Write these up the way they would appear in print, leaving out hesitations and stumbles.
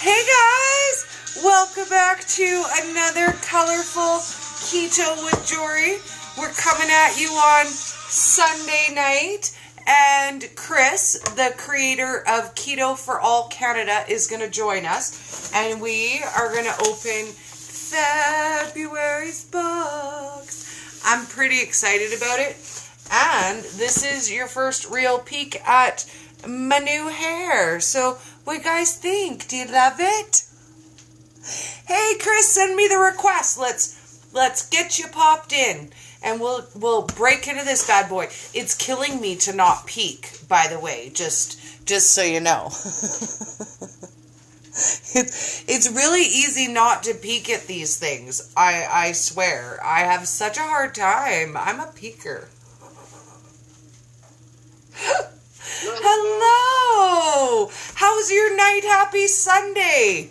Hey guys! Welcome back to another colorful Keto with Jory. We're coming at you on Sunday night, and Chris, the creator of Keto4allcanada, is going to join us, and we are going to open February's box. I'm pretty excited about it, and this is your first real peek at my new hair. So what do you guys think? Do you love it? Hey Chris, send me the request. Let's get you popped in, and we'll break into this bad boy. It's killing me to not peek, by the way, just so you know. It's really easy not to peek at these things. I swear. I have such a hard time. I'm a peeker. Hello! How's your night? Happy Sunday!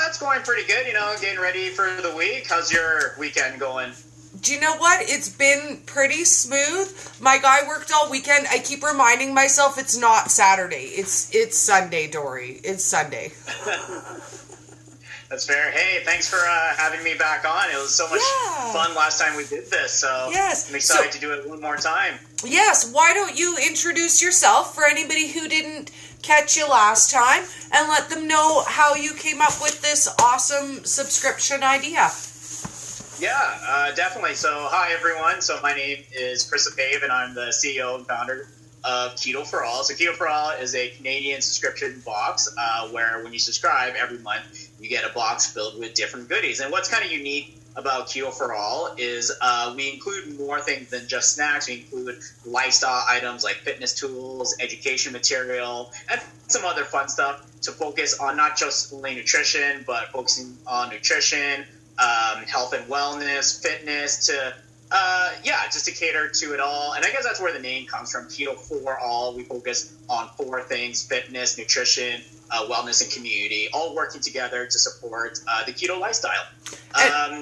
It's going pretty good, getting ready for the week. How's your weekend going? Do you know what? It's been pretty smooth. My guy worked all weekend. I keep reminding myself it's not Saturday. It's Sunday, Dory. It's Sunday. That's fair. Hey, thanks for having me back on. It was so much fun last time we did this, so I'm excited to do it one more time. Yes, why don't you introduce yourself for anybody who didn't catch you last time, and let them know how you came up with this awesome subscription idea. Yeah, definitely. So, hi everyone. So, my name is Chris Apave, and I'm the CEO and founder of Keto4all. So, Keto4all is a Canadian subscription box where when you subscribe every month, you get a box filled with different goodies. And what's kind of unique about Keto4all is we include more things than just snacks. We include lifestyle items like fitness tools, education material, and some other fun stuff to focus on not just only nutrition, but focusing on nutrition, health and wellness, fitness, just to cater to it all. And I guess that's where the name comes from, Keto4all. We focus on four things: fitness, nutrition, wellness, and community, all working together to support the keto lifestyle.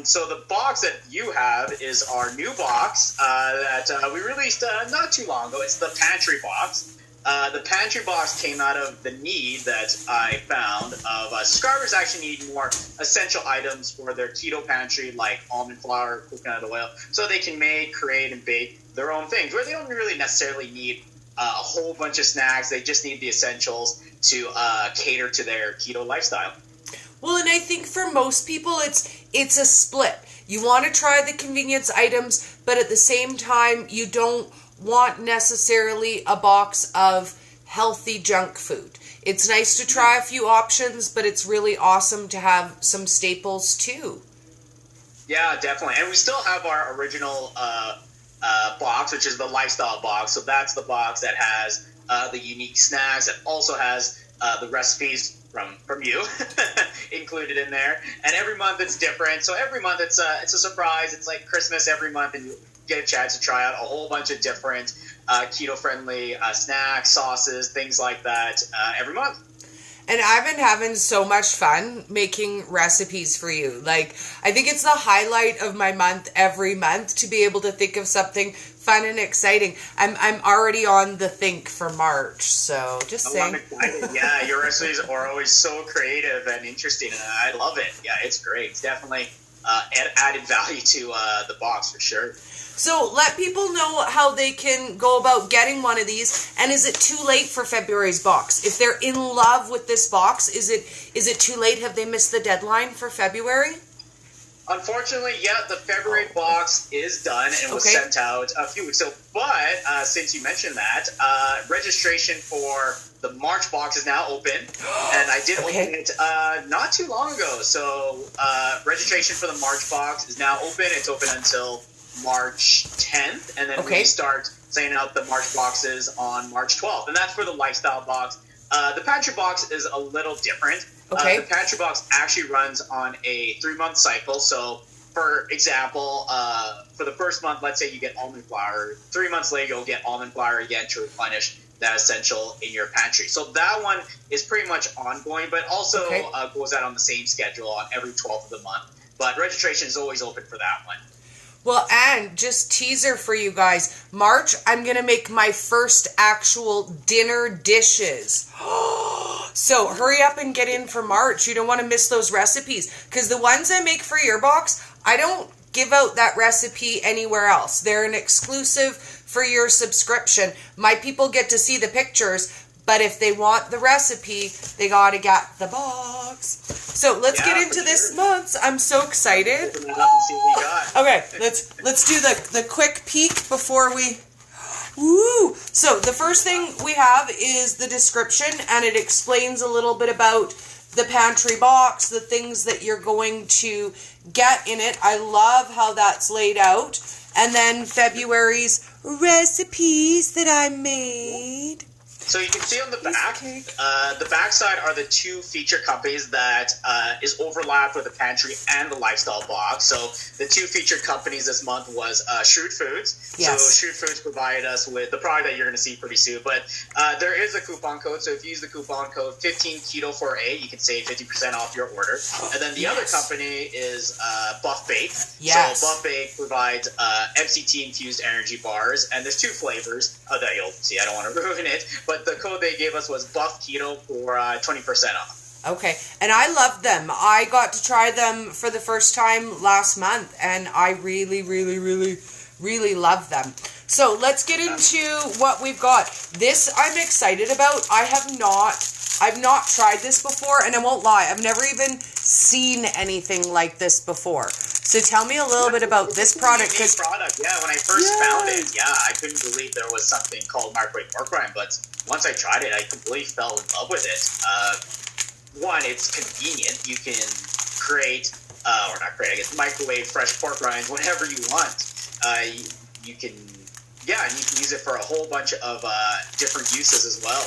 So the box that you have is our new box that we released not too long ago. It's the pantry box. The pantry box came out of the need that I found of subscribers actually need more essential items for their keto pantry, like almond flour, coconut oil, so they can make, create, and bake their own things, where they don't really necessarily need a whole bunch of snacks. They just need the essentials to cater to their keto lifestyle. Well, and I think for most people, it's a split. You want to try the convenience items, but at the same time, you don't want necessarily a box of healthy junk food. It's nice to try a few options, but it's really awesome to have some staples too. Yeah, definitely. And we still have our original box, which is the lifestyle box. So that's the box that has the unique snacks. It also has the recipes from you included in there. And every month it's different. So every month it's a surprise. It's like Christmas every month, and you get a chance to try out a whole bunch of different keto-friendly snacks, sauces, things like that every month. And I've been having so much fun making recipes for you. Like, I think it's the highlight of my month every month to be able to think of something fun and exciting. I'm already on the think for March, so just saying. I'm excited. Yeah, your recipes are always so creative and interesting, and I love it. Yeah, it's great. It's definitely added value to the box for sure. So let people know how they can go about getting one of these, and is it too late for February's box? If they're in love with this box, is it too late? Have they missed the deadline for February? Unfortunately, yeah, the February box is done and was sent out a few weeks ago. But since you mentioned that, registration for the March box is now open, and I did open it not too long ago. So registration for the March box is now open. It's open until March 10th, and then we start sending out the March boxes on March 12th, and that's for the lifestyle box. The pantry box is a little different. The pantry box actually runs on a 3-month cycle. So, for example, for the first month, let's say you get almond flour. 3 months later, you'll get almond flour again to replenish that essential in your pantry. So that one is pretty much ongoing, but also goes out on the same schedule on every 12th of the month. But registration is always open for that one. Well, and just teaser for you guys, March, I'm going to make my first actual dinner dishes. So hurry up and get in for March. You don't want to miss those recipes. Because the ones I make for your box, I don't give out that recipe anywhere else. They're an exclusive for your subscription. My people get to see the pictures, but if they want the recipe, they gotta get the box. So let's get into this month. I'm so excited. Open it up and see what we got. Okay, let's do the quick peek before we... Woo! So the first thing we have is the description, and it explains a little bit about the pantry box, the things that you're going to get in it. I love how that's laid out. And then February's recipes that I made. So you can see on the back side are the two feature companies that is overlapped with the pantry and the lifestyle box. So the two featured companies this month was Shrewd Foods. Yes. So Shrewd Foods provided us with the product that you're going to see pretty soon. But there is a coupon code. So if you use the coupon code 15Keto4A, you can save 50% off your order. And then the other company is Buff Bake. Yes. So Buff Bake provides MCT infused energy bars, and there's two flavors that you'll see. I don't want to ruin it, but the code they gave us was Buff Keto for 20% off. Okay, and I love them. I got to try them for the first time last month, and I really, really, really, really love them. So let's get into what we've got. This I'm excited about. I've not tried this before, and I won't lie, I've never even seen anything like this before. So tell me a little bit about this product. When I first found it, I couldn't believe there was something called microwave pork rind, but once I tried it, I completely fell in love with it. One, it's convenient. You can microwave fresh pork rinds whenever you want. You can use it for a whole bunch of different uses as well.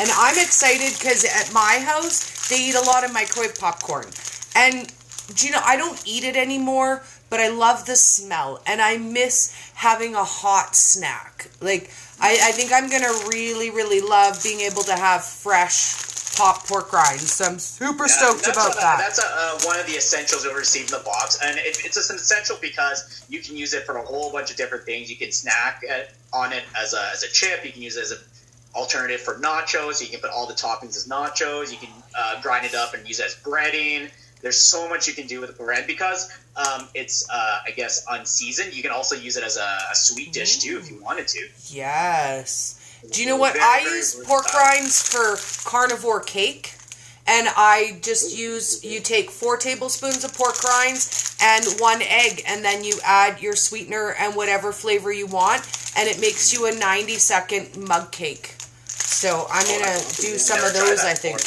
And I'm excited because at my house, they eat a lot of microwave popcorn. And, I don't eat it anymore, but I love the smell. And I miss having a hot snack. Like, I think I'm going to really, really love being able to have fresh popped pork rinds. So I'm super stoked about that. That's one of the essentials you'll receive in the box. And it's just an essential because you can use it for a whole bunch of different things. You can snack on it as a chip. You can use it as an alternative for nachos. You can put all the toppings as nachos. You can grind it up and use it as breading. There's so much you can do with the bread because it's, unseasoned. You can also use it as a sweet dish too if you wanted to. Yes. Do you know what? I use pork rinds for carnivore cake. And I just you take 4 tablespoons of pork rinds and 1 egg. And then you add your sweetener and whatever flavor you want. And it makes you a 90-second mug cake. So I'm going to do some of those, I think.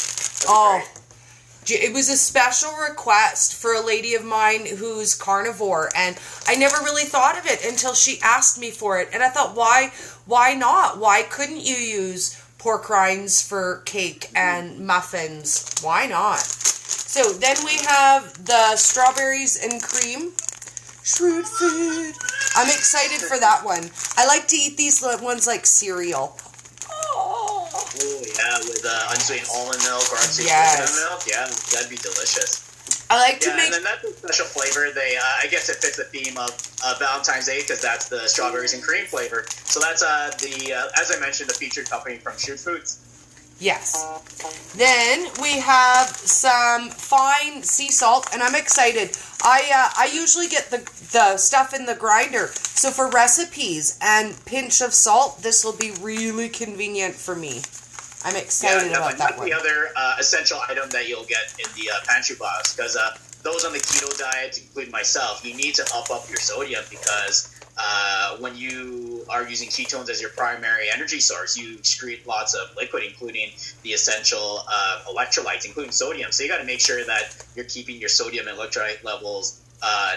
It was a special request for a lady of mine who's carnivore, and I never really thought of it until she asked me for it. And I thought, why not? Why couldn't you use pork rinds for cake and muffins? Why not? So then we have the strawberries and cream. Shrewd Food. I'm excited for that one. I like to eat these ones like cereal. Oh, yeah, with unsweetened almond milk or unsweetened coconut milk. Yeah, that'd be delicious. I like to make... and then that's a special flavor. I guess it fits the theme of Valentine's Day because that's the strawberries and cream flavor. So that's, as I mentioned, the featured company from Shrewd Foods. Yes. Then we have some fine sea salt, and I'm excited. I usually get the stuff in the grinder. So for recipes and pinch of salt, this will be really convenient for me. I'm excited about that one. That's the other essential item that you'll get in the pantry box because those on the keto diet, including myself, you need to up your sodium because when you are using ketones as your primary energy source, you excrete lots of liquid, including the essential electrolytes, including sodium. So you got to make sure that you're keeping your sodium and electrolyte levels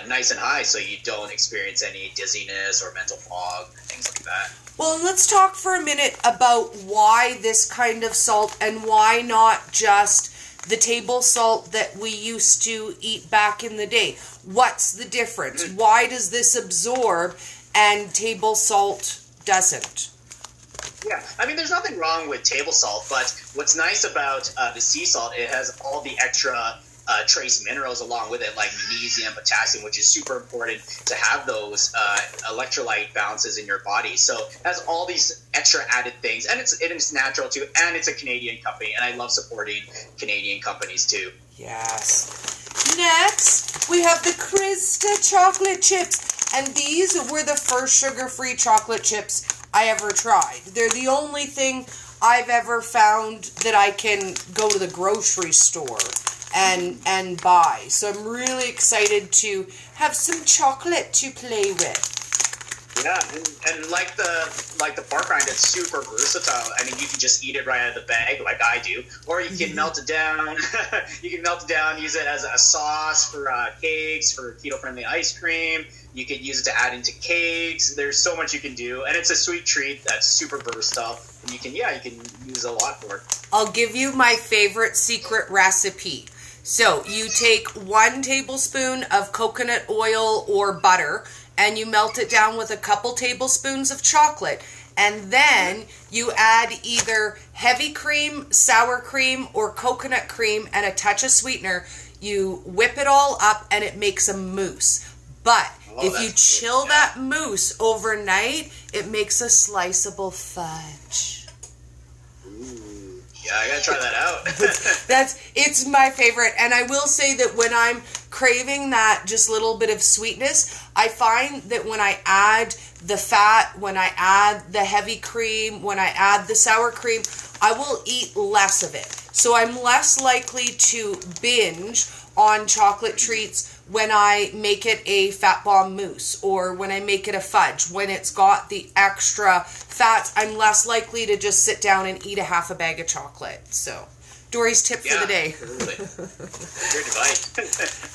nice and high so you don't experience any dizziness or mental fog, things like that. Well, let's talk for a minute about why this kind of salt and why not just the table salt that we used to eat back in the day. What's the difference? Why does this absorb and table salt doesn't? Yeah, I mean, there's nothing wrong with table salt, but what's nice about the sea salt, it has all the extra trace minerals along with it, like magnesium, potassium, which is super important to have those electrolyte balances in your body. So it has all these extra added things, and it's natural too, and it's a Canadian company, and I love supporting Canadian companies too. Yes. Next, we have the Krista chocolate chips, and these were the first sugar-free chocolate chips I ever tried. They're the only thing I've ever found that I can go to the grocery store and buy. So I'm really excited to have some chocolate to play with. Yeah, and like the pork rind, it's super versatile. I mean, you can just eat it right out of the bag, like I do, or you can melt it down. You can melt it down, use it as a sauce for cakes, for keto-friendly ice cream. You can use it to add into cakes. There's so much you can do, and it's a sweet treat that's super versatile. And you can use a lot for it. I'll give you my favorite secret recipe. So you take 1 tablespoon of coconut oil or butter, and you melt it down with a couple tablespoons of chocolate. And then you add either heavy cream, sour cream, or coconut cream and a touch of sweetener. You whip it all up and it makes a mousse. But if you chill that mousse overnight, it makes a sliceable fudge. Ooh, yeah, I gotta try that out. It's my favorite. And I will say that when I'm craving that just little bit of sweetness, I find that when I add the fat, when I add the heavy cream, when I add the sour cream, I will eat less of it. So I'm less likely to binge on chocolate treats when I make it a fat bomb mousse or when I make it a fudge. When it's got the extra fats, I'm less likely to just sit down and eat a half a bag of chocolate. So Dory's tip for the day. Good advice.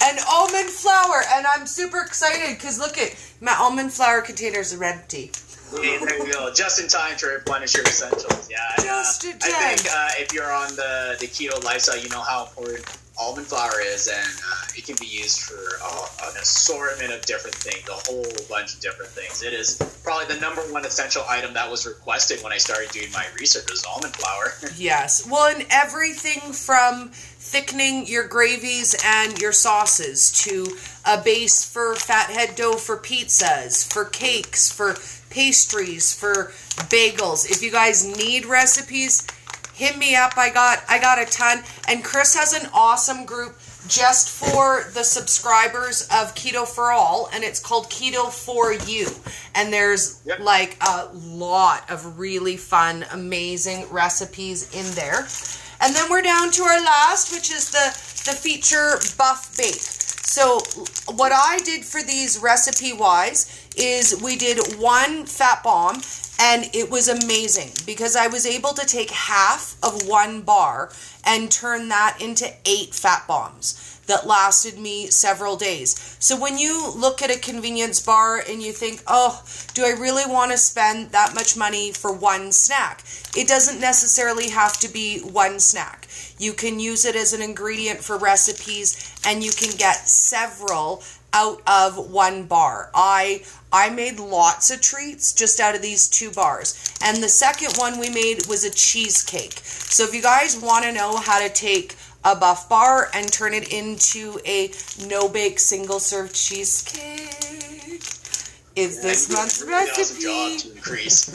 And almond flour, and I'm super excited because look at my almond flour containers are empty. Hey, there you go. Just in time to replenish your essentials. Yeah. Just in time. I think if you're on the keto lifestyle, you know how important almond flour is, and it can be used for an assortment of different things, a whole bunch of different things. It is probably the number one essential item that was requested when I started doing my research was almond flour. Yes. Well, and everything from thickening your gravies and your sauces to a base for fathead dough for pizzas, for cakes, for pastries, for bagels. If you guys need recipes, hit me up. I got a ton. And Chris has an awesome group just for the subscribers of Keto for All, and it's called Keto for You. And there's like a lot of really fun, amazing recipes in there. And then we're down to our last, which is the feature buff bake. So what I did for these recipe-wise is we did 1 fat bomb, and it was amazing because I was able to take half of 1 bar and turn that into 8 fat bombs that lasted me several days. So when you look at a convenience bar and you think, oh, do I really want to spend that much money for 1 snack? It doesn't necessarily have to be 1 snack. You can use it as an ingredient for recipes, and you can get several out of 1 bar. I made lots of treats just out of these 2 bars. And the second one we made was a cheesecake. So if you guys want to know how to take a buff bar and turn it into a no-bake single-serve cheesecake, is this month's recipe. Awesome job to increase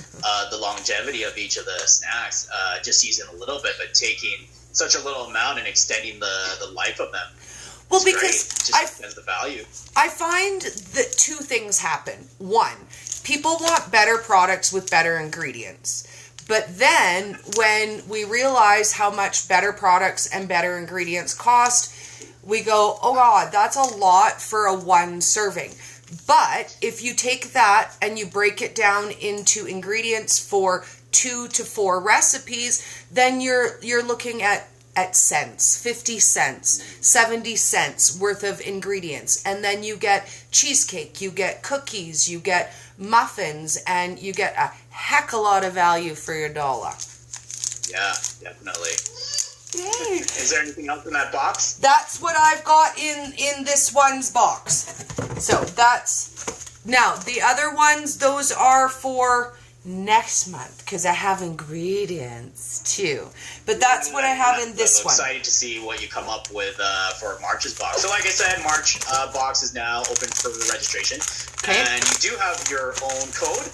the longevity of each of the snacks. Just using a little bit, but taking such a little amount and extending the life of them. Well, because the value. I find that 2 things happen. 1, people want better products with better ingredients. But then when we realize how much better products and better ingredients cost, we go, oh God, that's a lot for a 1 serving. But if you take that and you break it down into ingredients for 2 to 4 recipes, then you're looking at cents, 50 cents, 70 cents worth of ingredients. And then you get cheesecake, you get cookies, you get muffins, and you get a heck a lot of value for your dollar. Yeah, definitely. Yay. Is there anything else in that box? That's what I've got in this one's box. So that's... Now, the other ones, those are for next month because I have ingredients too. But that's what I have in this one. I'm excited to see what you come up with for March's box. So like I said, March box is now open for registration. Okay. And you do have your own code.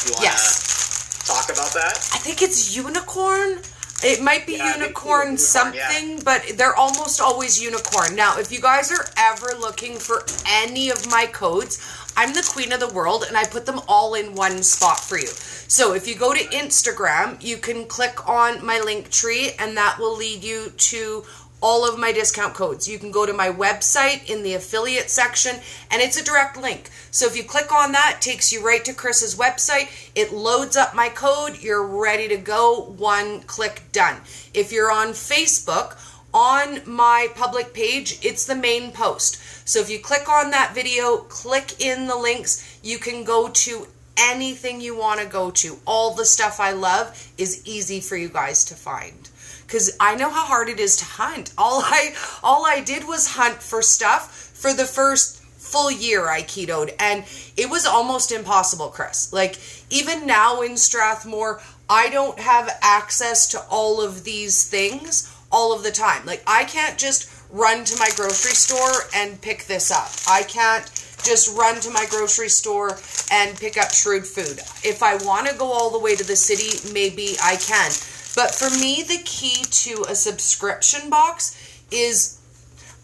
You want to talk about that? I think it's unicorn. It might be unicorn something, but they're almost always unicorn. Now, if you guys are ever looking for any of my codes, I'm the queen of the world, and I put them all in one spot for you. So if you go to Instagram, you can click on my link tree, and that will lead you to all of my discount codes. You can go to my website in the affiliate section, and it's a direct link. So if you click on that, it takes you right to Chris's website. It loads up my code. You're ready to go. One click, done. If you're on Facebook, on my public page, it's the main post. So if you click on that video, click in the links, you can go to anything you want to go to. All the stuff I love is easy for you guys to find. Because I know how hard it is to hunt. All I did was hunt for stuff for the first full year I ketoed, and it was almost impossible, Chris. Like, even now in Strathmore, I don't have access to all of these things all of the time. Like, I can't just run to my grocery store and pick this up. I can't just run to my grocery store and pick up Shrewd food. If I want to go all the way to the city, maybe I can. But for me, the key to a subscription box is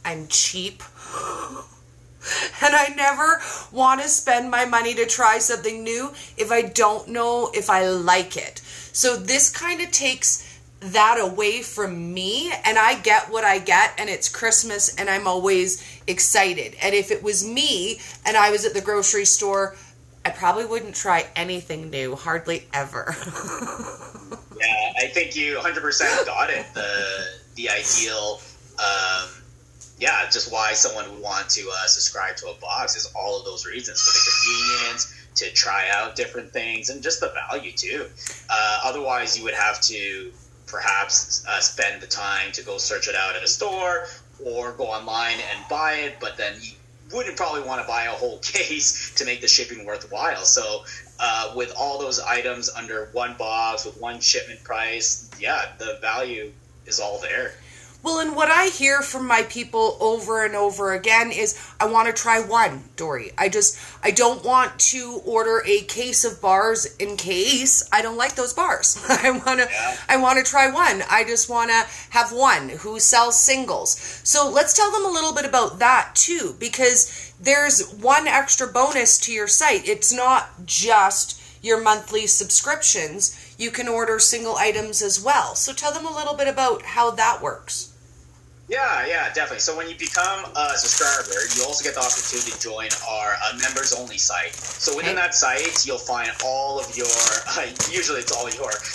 I'm cheap. And I never want to spend my money to try something new if I don't know if I like it. So this kind of takes that away from me, and I get what I get, and it's Christmas, and I'm always excited. And if it was me and I was at the grocery store, I probably wouldn't try anything new, hardly ever. Yeah, I think you 100% got it. The ideal, just why someone would want to subscribe to a box is all of those reasons, for the convenience, to try out different things, and just the value too. Otherwise, you would have to perhaps spend the time to go search it out at a store or go online and buy it, but then you wouldn't probably want to buy a whole case to make the shipping worthwhile. So with all those items under one box with one shipment price, the value is all there. Well, and what I hear from my people over and over again is, I want to try one, Dory. I don't want to order a case of bars in case I don't like those bars. I want to try one. I just want to have one who sells singles. So let's tell them a little bit about that too, because there's one extra bonus to your site. It's not just your monthly subscriptions. You can order single items as well. So tell them a little bit about how that works. Yeah, definitely. So when you become a subscriber, you also get the opportunity to join our members-only site. So within that site, you'll find all of your, usually it's all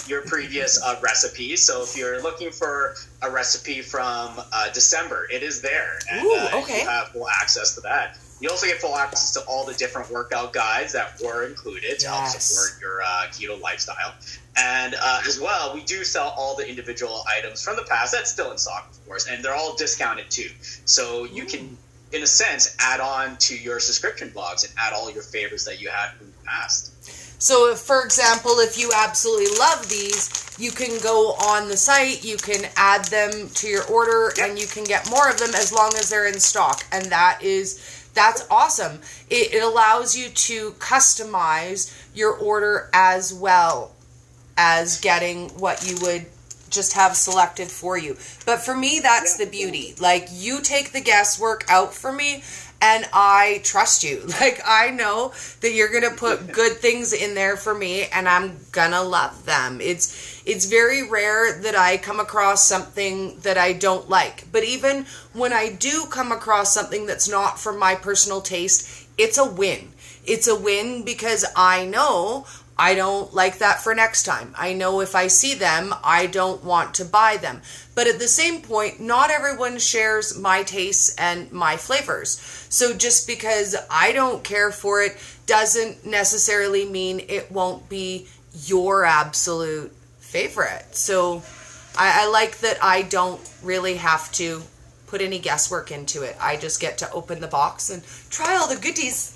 your previous recipes. So if you're looking for a recipe from December, it is there. And you have full access to that. You also get full access to all the different workout guides that were included to help support your keto lifestyle. And as well, we do sell all the individual items from the past. That's still in stock, of course, and they're all discounted too. So you can, in a sense, add on to your subscription box and add all your favorites that you had from the past. So, if, for example, if you absolutely love these, you can go on the site, you can add them to your order, and you can get more of them as long as they're in stock. And that's awesome. It allows you to customize your order as well as getting what you would just have selected for you. But for me, that's the beauty. Like, you take the guesswork out for me, and I trust you. Like, I know that you're going to put good things in there for me, and I'm going to love them. It's very rare that I come across something that I don't like. But even when I do come across something that's not for my personal taste, it's a win. It's a win because I know I don't like that for next time. I know if I see them, I don't want to buy them. But at the same point, not everyone shares my tastes and my flavors. So just because I don't care for it doesn't necessarily mean it won't be your absolute favorite. So I like that I don't really have to put any guesswork into it. I just get to open the box and try all the goodies.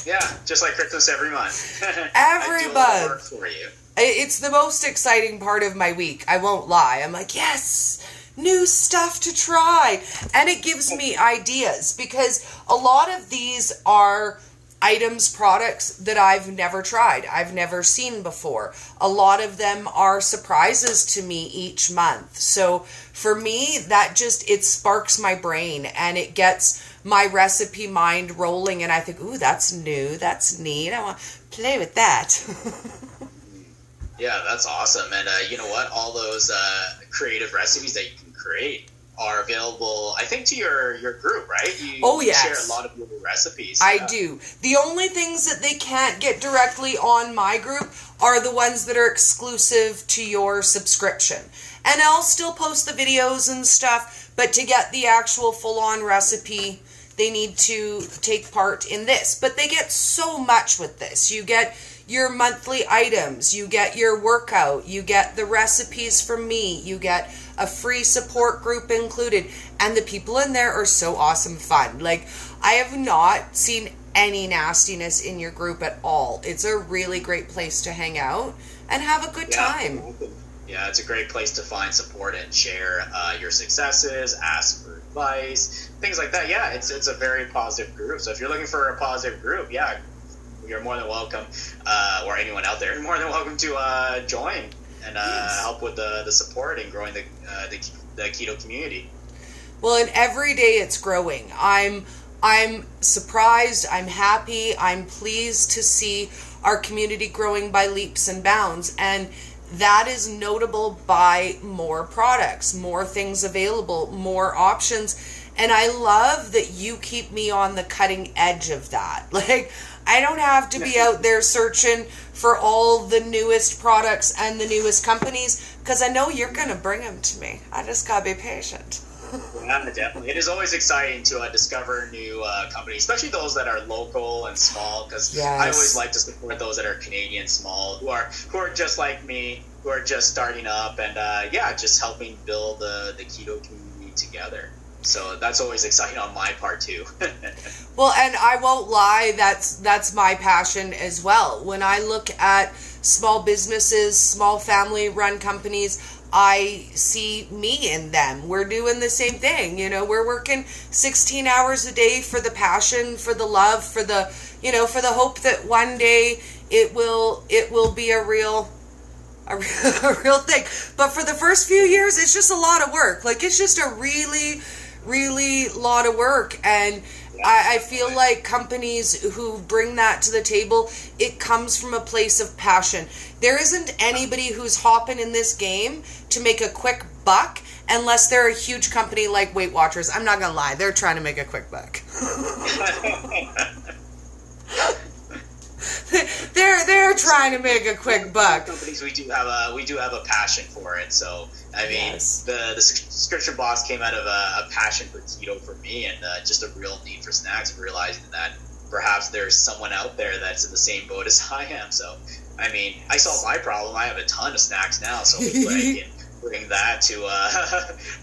Yeah, just like Christmas every month. Every I do a month. little work for you. It's the most exciting part of my week. I won't lie. I'm like, yes, new stuff to try. And it gives me ideas because a lot of these are items, products that I've never tried. I've never seen before. A lot of them are surprises to me each month. So for me, it sparks my brain and it gets my recipe mind rolling. And I think, ooh, that's new. That's neat. I want to play with that. Yeah, that's awesome. And you know what? All those creative recipes that you can create are available, I think, to your group, right? You share a lot of your recipes. I do. The only things that they can't get directly on my group are the ones that are exclusive to your subscription. And I'll still post the videos and stuff, but to get the actual full-on recipe, they need to take part in this. But they get so much with this. You get your monthly items, you get your workout, you get the recipes from me, you get a free support group included, and the people in there are so awesome fun. Like, I have not seen any nastiness in your group at all. It's a really great place to hang out and have a good time. Yeah, it's a great place to find support and share your successes, ask for advice, things like that. Yeah, it's a very positive group. So if you're looking for a positive group, yeah, you're more than welcome, or anyone out there, more than welcome to join and help with the support and growing the keto community. Well, and every day it's growing. I'm surprised, I'm happy, I'm pleased to see our community growing by leaps and bounds, and that is notable by more products, more things available, more options, and I love that you keep me on the cutting edge of that. Like, I don't have to be out there searching for all the newest products and the newest companies because I know you're going to bring them to me. I just got to be patient. Yeah, definitely. It is always exciting to discover new companies, especially those that are local and small, because I always like to support those that are Canadian small, who are just like me, who are just starting up, and just helping build the keto community together. So that's always exciting on my part too. Well, and I won't lie, that's my passion as well. When I look at small businesses, small family-run companies, I see me in them. We're doing the same thing. You know, we're working 16 hours a day for the passion, for the love, for the, for the hope that one day it will be a real thing. But for the first few years, it's just a lot of work. Like, it's just a really, really lot of work. And I feel like companies who bring that to the table, it comes from a place of passion. There isn't anybody who's hopping in this game to make a quick buck unless they're a huge company like Weight Watchers. I'm not going to lie. They're trying to make a quick buck. They're trying to make a quick buck. Companies, we do have a passion for it. So I mean, the subscription box came out of a passion for keto for me, and just a real need for snacks. Realizing that perhaps there's someone out there that's in the same boat as I am. So I mean, I solved my problem. I have a ton of snacks now, so hopefully I can bring that to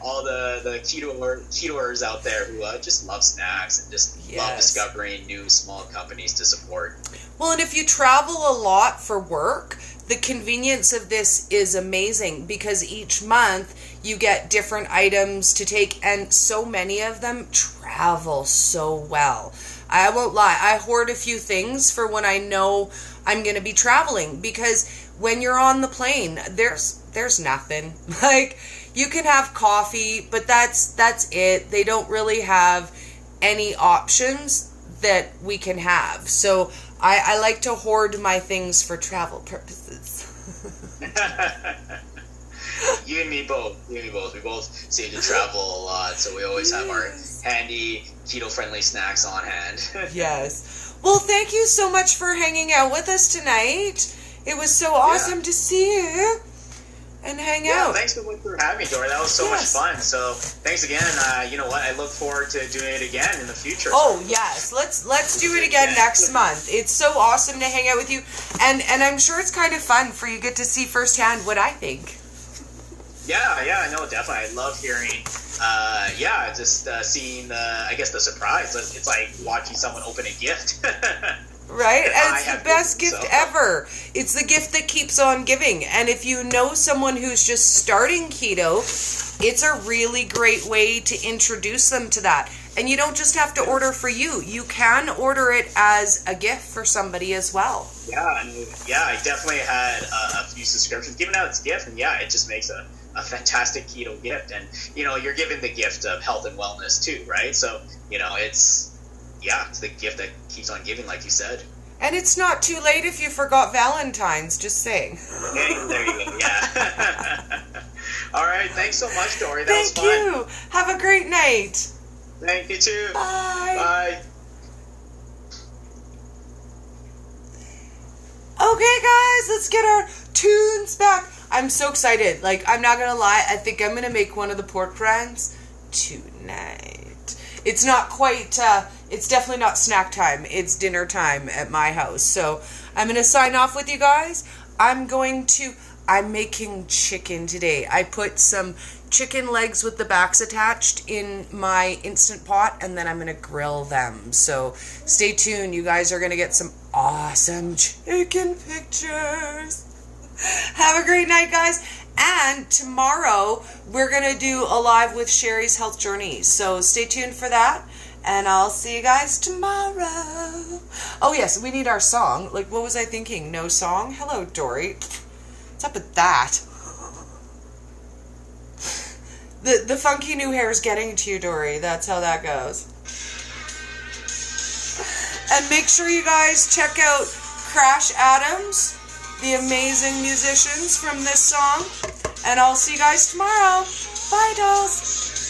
all the ketoers out there who just love snacks and just love discovering new small companies to support. Well, and if you travel a lot for work, the convenience of this is amazing because each month you get different items to take, and so many of them travel so well. I won't lie, I hoard a few things for when I know I'm going to be traveling, because when you're on the plane, there's nothing. Like, you can have coffee, but that's it. They don't really have any options that we can have. So I like to hoard my things for travel purposes. You and me both. We both seem to travel a lot, so we always have our handy keto-friendly snacks on hand. Yes. Well, thank you so much for hanging out with us tonight. It was so awesome to see you and hang out. Thanks so much for having me, Dora. That was so much fun. So thanks again. You know what? I look forward to doing it again in the future. Oh, yes. Let's do it again next month. It's so awesome to hang out with you. And I'm sure it's kind of fun for you get to see firsthand what I think. Yeah, no, definitely. I love hearing, just seeing, the surprise. It's like watching someone open a gift. Right? And it's the best gift ever. It's the gift that keeps on giving. And if you know someone who's just starting keto, it's a really great way to introduce them to that. And you don't just have to order for you. You can order it as a gift for somebody as well. Yeah, I definitely had a few subscriptions given out as a gift, and it just makes a fantastic keto gift. And, you're giving the gift of health and wellness too, right? So, it's the gift that keeps on giving, like you said. And it's not too late if you forgot Valentine's, just saying. Okay, there you go, yeah. All right, thanks so much, Dory. That was fun. Thank you. Have a great night. Thank you, too. Bye. Bye. Okay, guys, let's get our tunes back. I'm so excited. Like, I'm not going to lie. I think I'm going to make one of the pork rinds tonight. It's not quite, it's definitely not snack time. It's dinner time at my house. So, I'm going to sign off with you guys. I'm making chicken today. I put some chicken legs with the backs attached in my Instant Pot, and then I'm going to grill them. So stay tuned. You guys are going to get some awesome chicken pictures. Have a great night, guys. And tomorrow, we're going to do a live with Sherry's Health Journey. So stay tuned for that. And I'll see you guys tomorrow. Oh, yes, we need our song. Like, what was I thinking? No song? Hello, Dory. What's up with that? The funky new hair is getting to you, Dory. That's how that goes. And make sure you guys check out Crash Adams, the amazing musicians from this song. And I'll see you guys tomorrow. Bye, dolls.